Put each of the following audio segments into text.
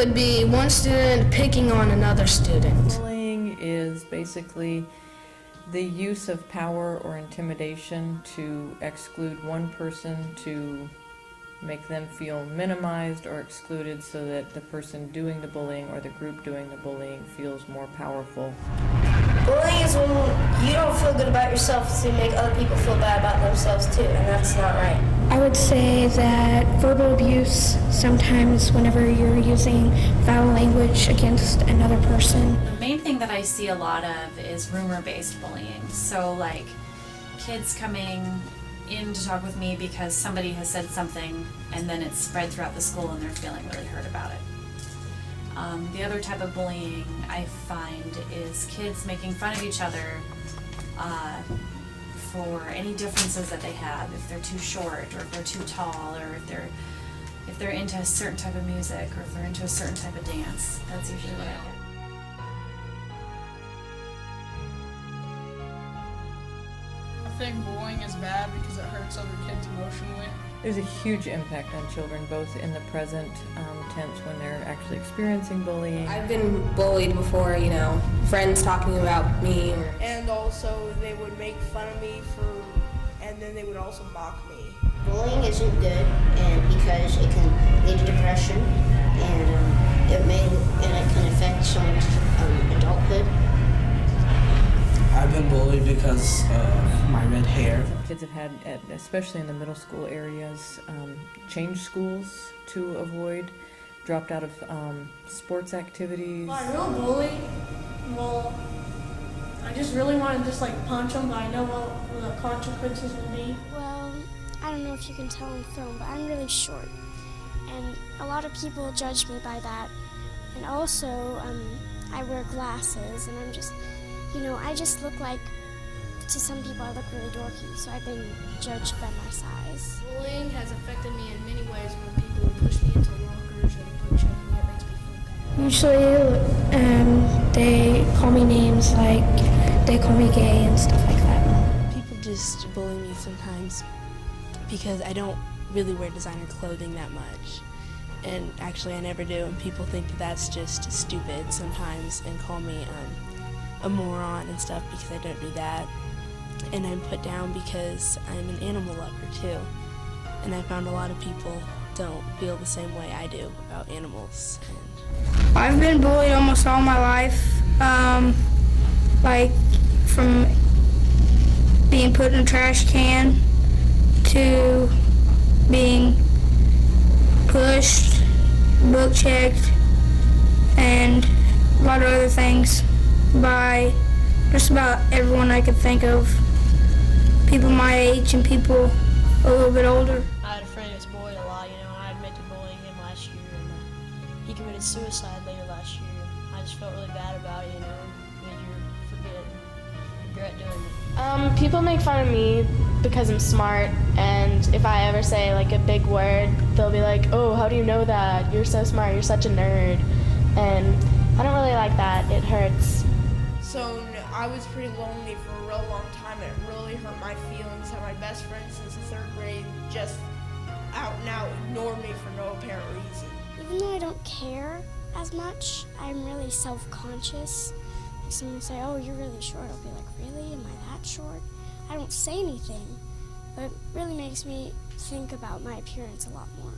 would be one student picking on another student. Bullying is basically the use of power or intimidation to exclude one person, to make them feel minimized or excluded so that the person doing the bullying or the group doing the bullying feels more powerful. Bullying is when you don't feel good about yourself to make other people feel bad about themselves too, and that's not right. I would say that verbal abuse, sometimes whenever you're using foul language against another person. The main thing that I see a lot of is rumor-based bullying. So like kids coming in to talk with me because somebody has said something and then it's spread throughout the school and they're feeling really hurt about it. The other type of bullying I find is kids making fun of each other for any differences that they have, if they're too short or if they're too tall or if they're into a certain type of music or if they're into a certain type of dance. That's usually what I get. I think bullying is bad because it hurts other kids emotionally. There's a huge impact on children, both in the present tense when they're actually experiencing bullying. I've been bullied before, friends talking about me. And also they would make fun of me and then they would also mock me. Bullying isn't good, and because it can lead to depression, and it can affect someone's adulthood. I've been bullied because of my red hair. Kids have had, especially in the middle school areas, changed schools to avoid, dropped out of sports activities. Well, I real bully. Well, I just really want to just punch them, but I know what the consequences will be. Well, I don't know if you can tell in film, but I'm really short. And a lot of people judge me by that. And also, I wear glasses, and I'm just, I just look like, to some people I look really dorky, so I've been judged by my size. Bullying has affected me in many ways when people push me into lockers and push me. It makes me feel bad. Usually, they call me names like, they call me gay and stuff like that. People just bully me sometimes because I don't really wear designer clothing that much. And actually I never do, and people think that's just stupid sometimes and call me a moron and stuff because I don't do that. And I'm put down because I'm an animal lover too. And I found a lot of people don't feel the same way I do about animals. I've been bullied almost all my life, from being put in a trash can to being pushed, book checked, and a lot of other things by just about everyone I could think of. People my age and people a little bit older. I had a friend who was bullied a lot, and I admitted to bullying him last year, and he committed suicide later last year. I just felt really bad about it, made you regret doing it. People make fun of me because I'm smart, and if I ever say a big word, they'll be like, "Oh, how do you know that? You're so smart, you're such a nerd." And I don't really like that. It hurts. So I was pretty lonely for a real long time. It really hurt my feelings that my best friend since the 3rd grade just out and out ignored me for no apparent reason. Even though I don't care as much, I'm really self-conscious. Like someone will say, "Oh, you're really short." I'll be like, "Really? Am I that short?" I don't say anything, but it really makes me think about my appearance a lot more.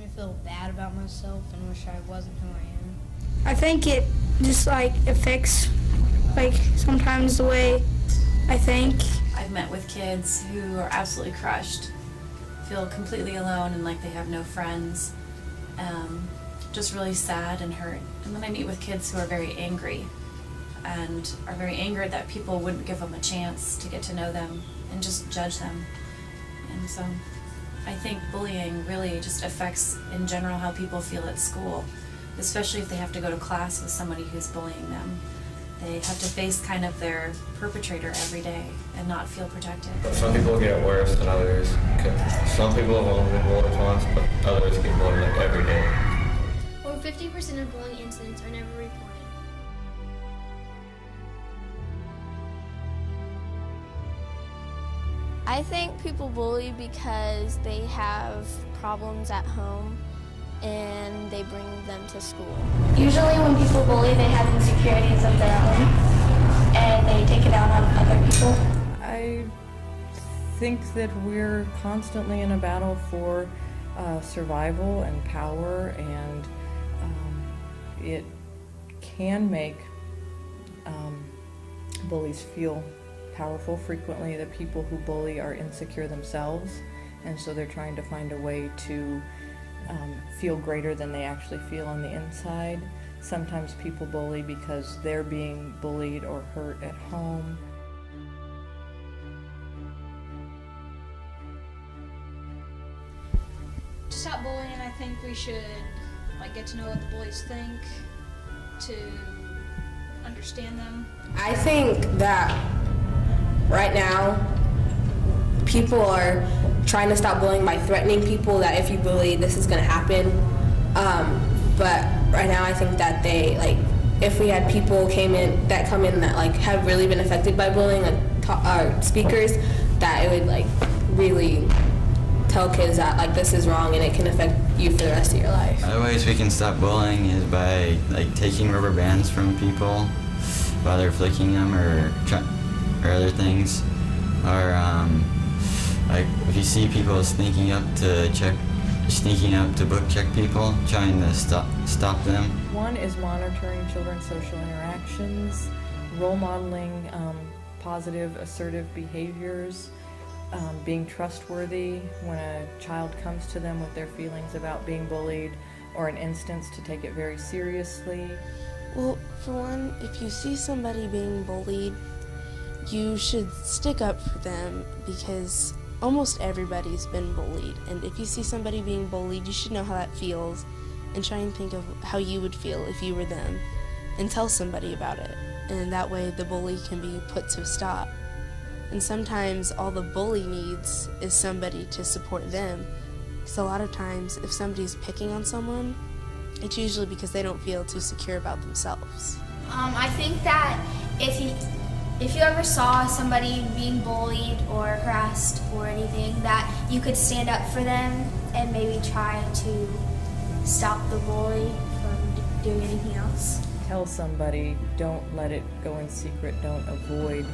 I feel bad about myself and wish I wasn't who I am. I think it just affects sometimes the way I think. I've met with kids who are absolutely crushed, feel completely alone and like they have no friends, just really sad and hurt. And then I meet with kids who are very angry and are very angered that people wouldn't give them a chance to get to know them and just judge them. And so I think bullying really just affects in general how people feel at school, especially if they have to go to class with somebody who's bullying them. They have to face kind of their perpetrator every day and not feel protected. Some people get worse than others. Some people have only been bullied once, but others get bullied every day. Over 50% of bullying incidents are never reported. I think people bully because they have problems at home and they bring them to school. Usually when people bully, they have insecurities of their own, and they take it out on other people. I think that we're constantly in a battle for survival and power, and it can make bullies feel powerful. Frequently, the people who bully are insecure themselves, and so they're trying to find a way to feel greater than they actually feel on the inside. Sometimes people bully because they're being bullied or hurt at home. To stop bullying, I think we should get to know what the bullies think, to understand them. I think that right now people are trying to stop bullying by threatening people that if you bully, this is going to happen. But right now I think that if we had people come in that have really been affected by bullying, speakers, that it would really tell kids that this is wrong and it can affect you for the rest of your life. Other ways we can stop bullying is by taking rubber bands from people while they're flicking them or other things, or if you see people sneaking up to book check people, trying to stop them. One is monitoring children's social interactions, role modeling positive, assertive behaviors, being trustworthy when a child comes to them with their feelings about being bullied or an instance, to take it very seriously. Well, for one, if you see somebody being bullied, you should stick up for them, because almost everybody's been bullied, and if you see somebody being bullied, you should know how that feels and try and think of how you would feel if you were them and tell somebody about it, and that way the bully can be put to a stop. And sometimes all the bully needs is somebody to support them, because a lot of times if somebody's picking on someone, it's usually because they don't feel too secure about themselves. I think that if you ever saw somebody being bullied or harassed or anything, that you could stand up for them and maybe try to stop the bully from doing anything else. Tell somebody, don't let it go in secret, don't avoid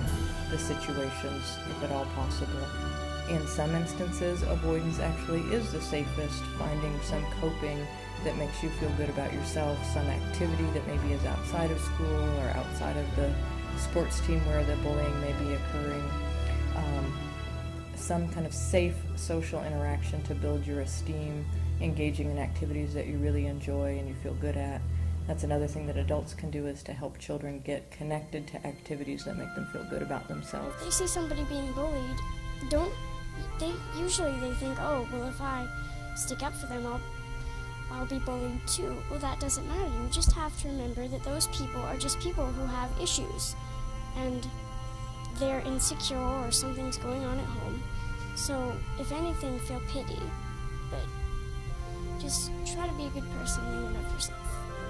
the situations if at all possible. In some instances, avoidance actually is the safest, finding some coping that makes you feel good about yourself, some activity that maybe is outside of school or outside of the sports team where the bullying may be occurring, some kind of safe social interaction to build your esteem, engaging in activities that you really enjoy and you feel good at. That's another thing that adults can do, is to help children get connected to activities that make them feel good about themselves. If they see somebody being bullied, they usually think, oh, well, if I stick up for them, I'll be bullied too. Well, that doesn't matter. You just have to remember that those people are just people who have issues, and they're insecure or something's going on at home. So, if anything, feel pity, but just try to be a good person and love yourself.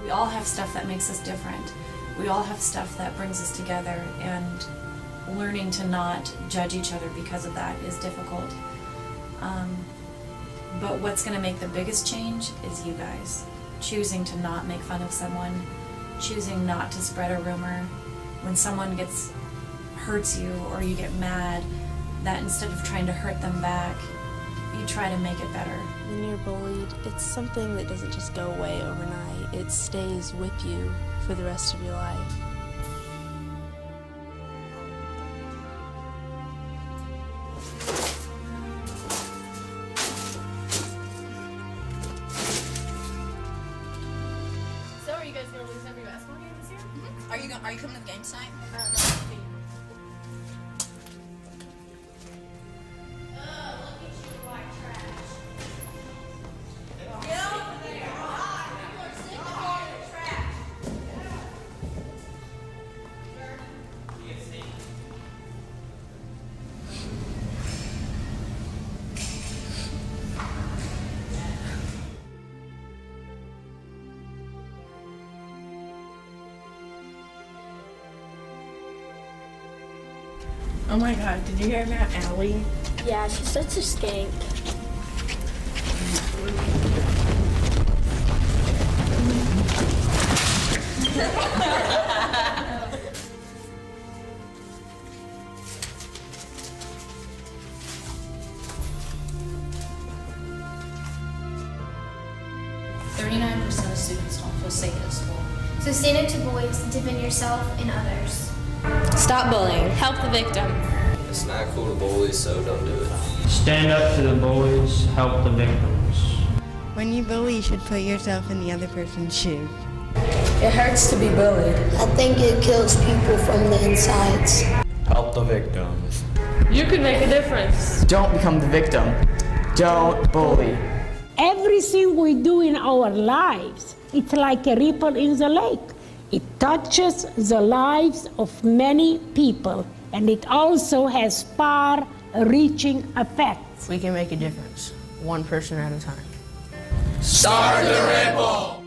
We all have stuff that makes us different. We all have stuff that brings us together, and learning to not judge each other because of that is difficult. But what's going to make the biggest change is you guys. Choosing to not make fun of someone, choosing not to spread a rumor. When someone hurts you or you get mad, that instead of trying to hurt them back, you try to make it better. When you're bullied, it's something that doesn't just go away overnight. It stays with you for the rest of your life. So are you guys going to lose every basketball game this year? Mm-hmm. Are you coming to the game tonight? No. Oh my god, did you hear about Allie? Yeah, she's such a skank. 39% of students don't feel safe at school. So stand up to bullies, defend yourself and others. Stop bullying. Help the victim. It's not cool to bully, so don't do it. Stand up to the bullies, help the victims. When you bully, you should put yourself in the other person's shoes. It hurts to be bullied. I think it kills people from the insides. Help the victims. You can make a difference. Don't become the victim. Don't bully. Everything we do in our lives, it's like a ripple in the lake. It touches the lives of many people, and it also has far-reaching effects. We can make a difference, one person at a time. Start the ripple!